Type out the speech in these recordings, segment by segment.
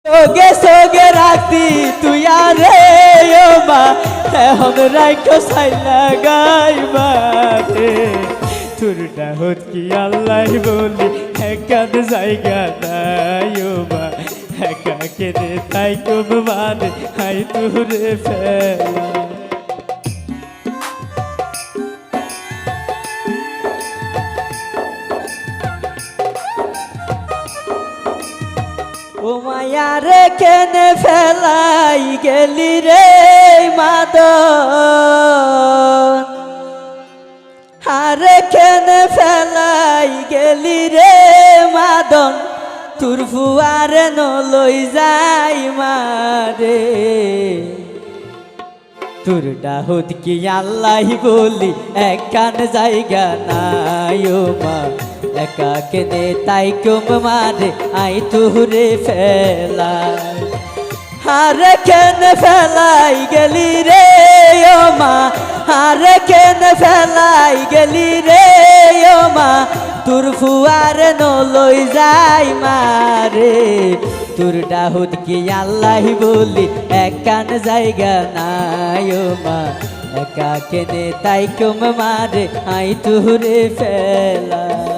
সোগে সোগে রাখতি তুই আরে ও মা এখন রাইখো সাইলা গাইবা রে তোর ডাহত কি আল্লাহ বলি একাদ জায়গা নাই ও মা একা কেঁদে তাই কম মানে হাই তোরে ফেলা ও মায়া রে কেনে ফেলাই গেলি রে মাদন আরে কেনে ফেলাই গেলি রে মাদন তোর ফুয়ারে নলই যাই মারে তোর ডাহত কি আল্লাহ বলি একখান জায়গা নাই ও মা একা কেনে তাই কম মারে আই তোরে ফেলাই হারে কেনে ফেলাই গেলি রে ও মা হারে কেনে ফেলাই গেলি রে ও মা তোর ফুয়ারে নলই যাই মারে তোর ডাহত কি আল্লাহ বলি একখান জায়গা নাই ও মা একা কেনে তাই কম মারে আই তোরে ফেলাই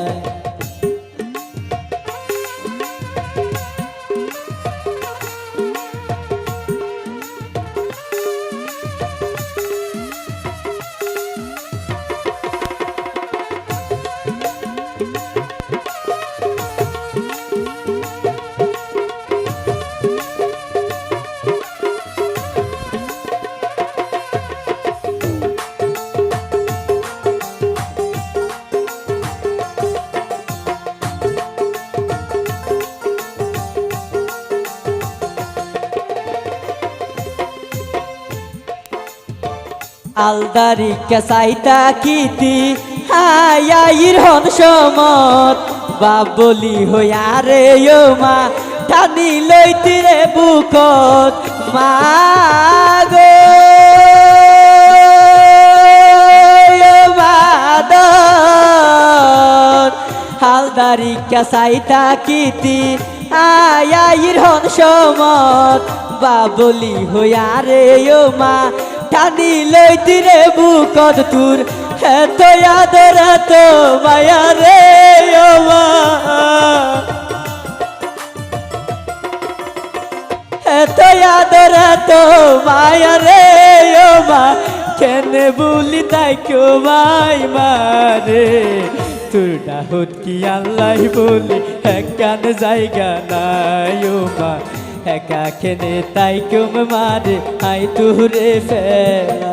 আলদারি কেসাইতা কিতি হায়াইর হন সমত বাবলি হইয়া রে ও মা টানি লইতি রে বুকত মা গো মাদন হালদারি কেসাইতা কিতি হায়াইর হন সমত বাবলি হইয়া রে ও মা টানি লইতি রে বুকত তোর এত আদর এত মায়া রে ও মা এত আদর এত মায়া রে ও মা কেনে বলি তাই কেউ মাই মারে তোর ডাহত কি আল্লাহ বলি একখান জায়গা নাই ও মা একা কেনে তাই কম মারে আই তোরে ফেলা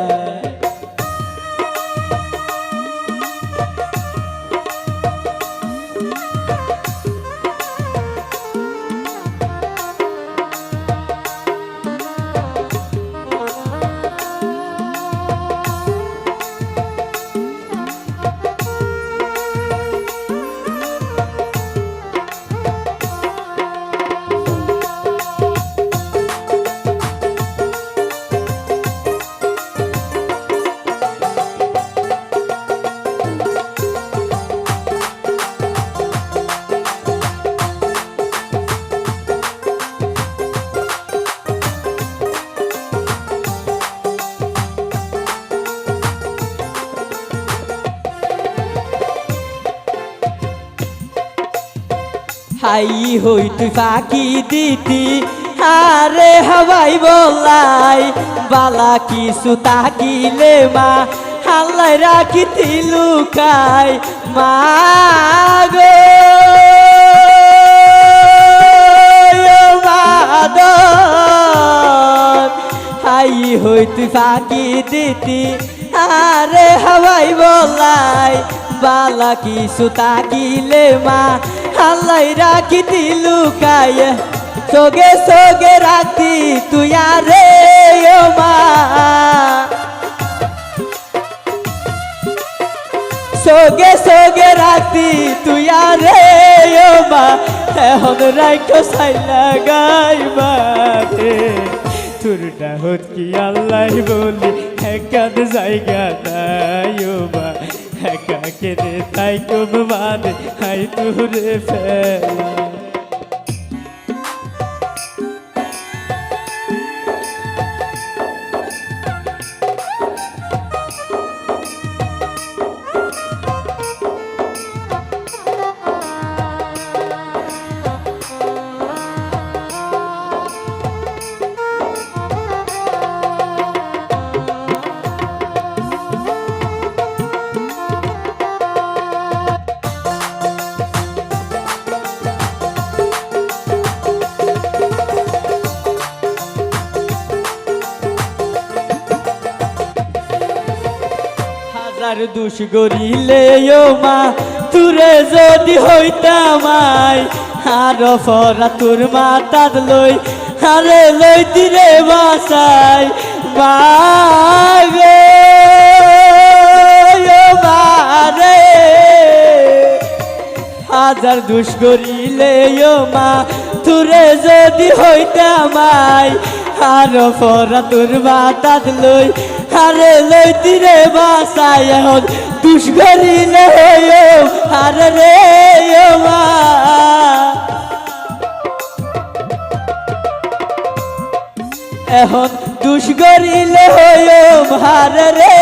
হাই হই তুই ফাঁকি দিতি আরে হাওয়াই বলাই বালা কিছু তাকিলে মা হাল্লাই রাখিতি লুকাই মা গো মাদন হাই হই তুই ফাঁকি দিতি আরে হাওয়াই বলাই বালা কিছু তাকিলে মা আল্লাহ রাখিতি লুকায় সোগে সোগে রাখতি তুই আরে ও মা সোগে সোগে রাখতি তুই আরে ও মা এখন রাইখো সাইলা গাইবা রে তোর ডাহত কি আল্লাহ বলি একখান জায়গা নাই ও মা একা কেঁদে তাই কম মানে হাই তোরে ফেলা আর দুষ গরিলে ও মা তুরে যদি হইতাম আই আর ফরা তোর মাতাত লই আরে লইতি রে বাসাই মাগে ও মারে হাজার দুষ গরিলে ও মা তুরে যদি হইতাম আই আর ফরা তোর মাতাত লই আরে লইতি রে বাসাই এখন দুষ গরিলে ও আরে রে ও মা এখন দুষ গরিলে হইও ভার রে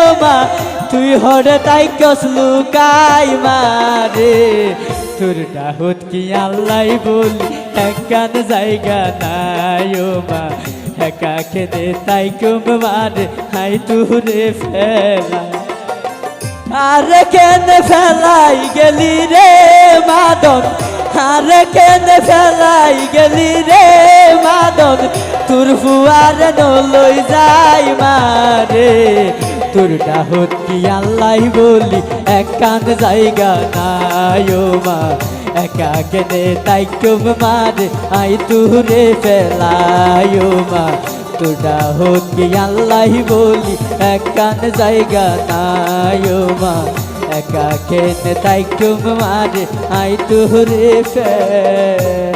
ও মা তুই হরে তাই কসলু কাই মারে তোর ডাহুত কি আল্লাহ বলি একখান জায়গা নাই ও মা একা খেতে তাই কুম মারে হাই তুরে ফেলা আরে কেনে ফেলাই গেলি রে মাদন আরে কেনে ফেলাই গেলি রে মাদন তোর ফুয়ার নলই যাই মারে তোর ডাহুত কি আল্লাহ বলি একখান জায়গা নাই ও মা একা কেনে তাই কুম মারে আই তুরে ফেলাই ও মা তোর ডাহুত কি আল্লাহ বলি একখান জায়গা নাই ও মা একা কেনে তাই কুম মারে আই তুরে ফেলা